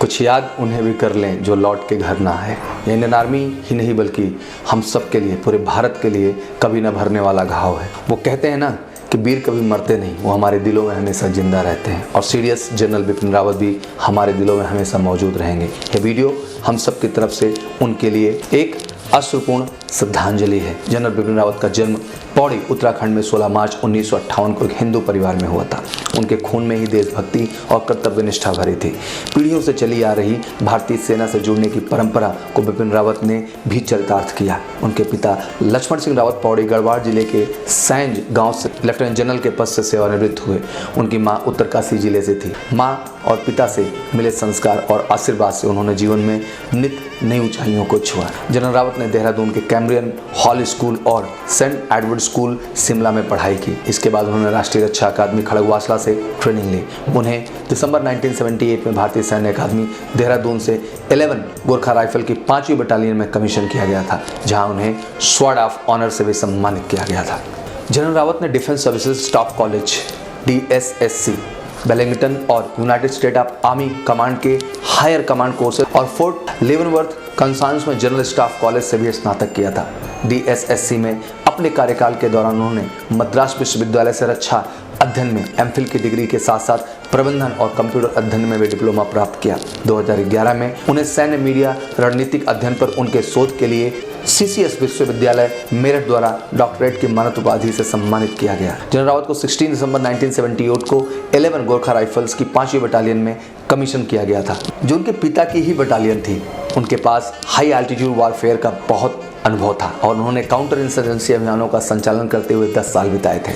कुछ याद उन्हें भी कर लें जो लौट के घर ना आए। ये इंडियन आर्मी ही नहीं बल्कि हम सब के लिए, पूरे भारत के लिए कभी ना भरने वाला घाव है। वो कहते हैं ना कि वीर कभी मरते नहीं, वो हमारे दिलों में हमेशा जिंदा रहते हैं। और सीडीएस जनरल बिपिन रावत भी हमारे दिलों में हमेशा मौजूद रहेंगे। ये वीडियो हम सब की तरफ से उनके लिए एक अश्रुपूर्ण श्रद्धांजलि है। जनरल बिपिन रावत का जन्म पौड़ी उत्तराखंड में 16 मार्च 1958 को एक हिंदू परिवार में हुआ था। उनके खून में ही देशभक्ति और कर्तव्य निष्ठा भरी थी। पीढ़ियों से चली आ रही भारतीय सेना से जुड़ने की परंपरा को बिपिन रावत ने भी चरितार्थ किया। उनके पिता लक्ष्मण सिंह रावत पौड़ी गढ़वाल जिले के सैंज गांव से लेफ्टिनेंट जनरल के पद से सेवानिवृत्त हुए। उनकी मां उत्तरकाशी जिले से थी। मां और पिता से मिले संस्कार और आशीर्वाद से उन्होंने जीवन में नित नई ऊंचाइयों को छुआ। जनरल रावत ने देहरादून के कैम्ब्रियन हॉल स्कूल और सेंट एडवर्ड स्कूल शिमला में पढ़ाई की। इसके बाद उन्होंने राष्ट्रीय रक्षा अकादमी खड़गवासला से ट्रेनिंग ली। उन्हें दिसंबर 1978 में भारतीय सैन्य अकादमी देहरादून से 11 गोरखा राइफल की 5वीं बटालियन में कमीशन किया गया था, जहां उन्हें स्वॉर्ड ऑफ ऑनर से भी सम्मानित किया गया था। जनरल रावत ने Defence Services Staff College DSSC Wellington और United State of army command के हायर कमांड कोर्सेज और फोर्ट लेवनवर्थ कंसांस में जनरल स्टाफ कॉलेज से भी स्नातक किया था। DSSC में अपने कार्यकाल के दौरान उन्होंने मद्रास विश्वविद्यालय से रक्षा अध्ययन में MPhil की डिग्री के साथ साथ प्रबंधन और कंप्यूटर अध्ययन में भी डिप्लोमा प्राप्त किया। 2011 में उन्हें सैन्य मीडिया रणनीतिक अध्ययन पर उनके शोध के लिए CCS विश्वविद्यालय मेरठ द्वारा डॉक्टरेट की मानद उपाधि से सम्मानित किया गया। जनरल रावत को 16 दिसंबर 1978 को 11 गोरखा राइफल्स की 5वीं बटालियन में कमीशन किया गया था, जो उनके पिता की ही बटालियन थी। उनके पास हाई एल्टीट्यूड वॉरफेयर का बहुत अनुभव था और उन्होंने काउंटर इंसर्जेंसी अभियानों का संचालन करते हुए 10 साल बिताए थे।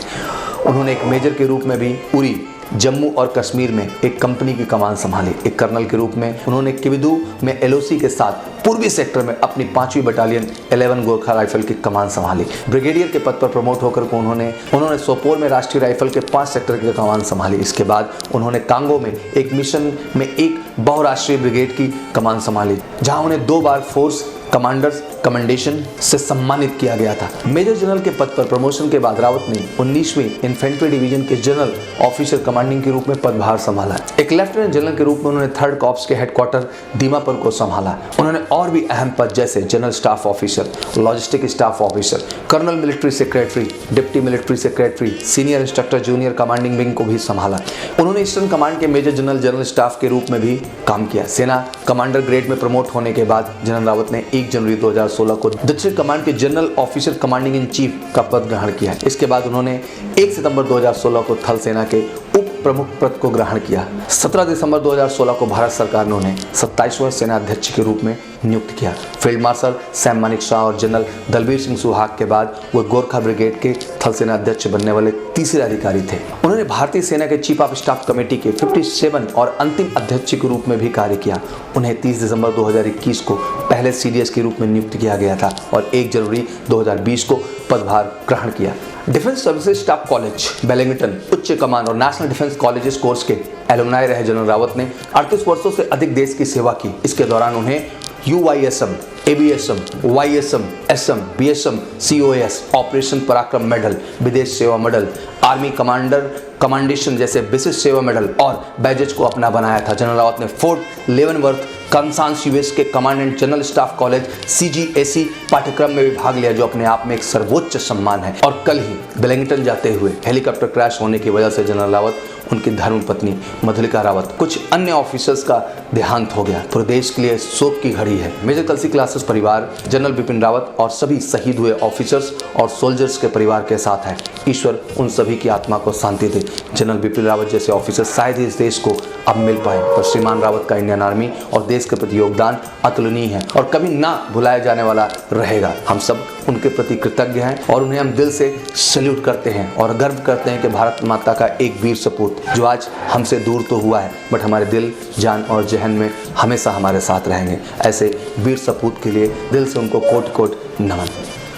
उन्होंने एक मेजर के रूप में भी उरी, जम्मू और कश्मीर में एक कंपनी की कमान संभाली। एक कर्नल के रूप में उन्होंने किबिदू में LOC के साथ पूर्वी सेक्टर में अपनी 5वीं बटालियन 11 गोरखा राइफल की कमान संभाली। ब्रिगेडियर के पद पर प्रमोट होकर उन्होंने सोपोर में राष्ट्रीय राइफल के 5 सेक्टर की कमान संभाली। इसके बाद उन्होंने कांगो में एक मिशन में एक बहुराष्ट्रीय ब्रिगेड की कमान संभाली, जहां उन्हें 2 बार फोर्स कमांडर्स कमेंडेशन से सम्मानित किया गया था। मेजर जनरल के पद पर प्रमोशन के बाद रावत ने 19वीं इन्फेंट्री डिवीजन के जनरल ऑफिसर कमांडिंग के रूप में पदभार संभाला। एक लेफ्टिनेंट जनरल के रूप में उन्होंने 3rd कॉर्प्स के हेडक्वार्टर दीमापुर को संभाला। उन्होंने और भी अहम पद जैसे general staff officer, logistic staff officer, colonel military secretary, deputy military secretary, senior instructor junior commanding wing को भी संभाला। उन्होंने ईस्टर्न कमांड के मेजर जनरल स्टाफ के रूप में भी काम किया। सेना कमांडर ग्रेड में प्रमोट होने के बाद जनरल रावत ने 1 जनवरी 2016 को दक्षिण कमांड के general officer commanding in chief का पद ग्रहण किया। इसके बाद उन्होंने 1 सितंबर 2016 को थल सेना के उप प्रमुख पद को ग्रहण किया। 17 दिसंबर 2016 को भारत सरकार ने उन्हें 27वें सेना अध्यक्ष के रूप में नियुक्त किया। फील्ड मार्शल सैम मानेकशॉ और जनरल दलबीर सिंह सुहाग के बाद वो गोरखा ब्रिगेड के थल सेना अध्यक्ष बनने वाले तीसरे अधिकारी थे। उन्होंने भारतीय सेना के चीफ ऑफ स्टाफ कमेटी के 57 और अंतिम अध्यक्ष के रूप में भी कार्य किया। उन्हें 30 दिसंबर 2021 को पहले CDS के रूप में नियुक्त किया गया था और 1 जनवरी 2020 को पदभार ग्रहण किया। Defence Services Staff college Wellington उच्च कमान और नेशनल डिफेंस कॉलेजेस कोर्स के एलुमनाई रहे जनरल रावत ने 38 वर्षों से अधिक देश की सेवा की। इसके दौरान उन्हें UYSM, ABSM, YSM, SM, BSM, COS, operation पराक्रम मेडल, विदेश सेवा मेडल, आर्मी कमांडर कमांडेशन जैसे विशिष्ट सेवा मेडल और बैजेज को अपना बनाया था। जनरल रावत ने फोर्ट लेवनवर्थ कंसांस US के commandant general staff college CGAC पाठ्यक्रम में भी भाग लिया, जो अपने आप में एक सर्वोच्च सम्मान है। और कल ही वेलिंगटन जाते हुए हेलीकॉप्टर क्रैश होने की वजह से जनरल रावत, उनकी धर्मपत्नी मधुलिका रावत, कुछ अन्य ऑफिसर्स का देहांत हो गया। पूरे देश के लिए शोक की घड़ी है। मेजर कलसी क्लासेस परिवार जनरल बिपिन रावत और सभी शहीद हुए ऑफिसर्स और सोल्जर्स के परिवार के साथ है। ईश्वर उन सभी की आत्मा को शांति दे। जनरल बिपिन रावत जैसे ऑफिसर शायद ही इस देश को अब मिल पाए, पर श्रीमान रावत का इंडियन आर्मी और देश के प्रति योगदान अतुलनीय है और कभी ना भुलाया जाने वाला रहेगा। हम सब उनके प्रति कृतज्ञ हैं और उन्हें हम दिल से सैल्यूट करते हैं और गर्व करते हैं कि भारत माता का एक वीर सपूत जो आज हमसे दूर तो हुआ है, बट हमारे दिल, जान और जहन में हमेशा हमारे साथ रहेंगे। ऐसे वीर सपूत के लिए दिल से उनको कोट कोट नमन।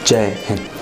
जय हिंद।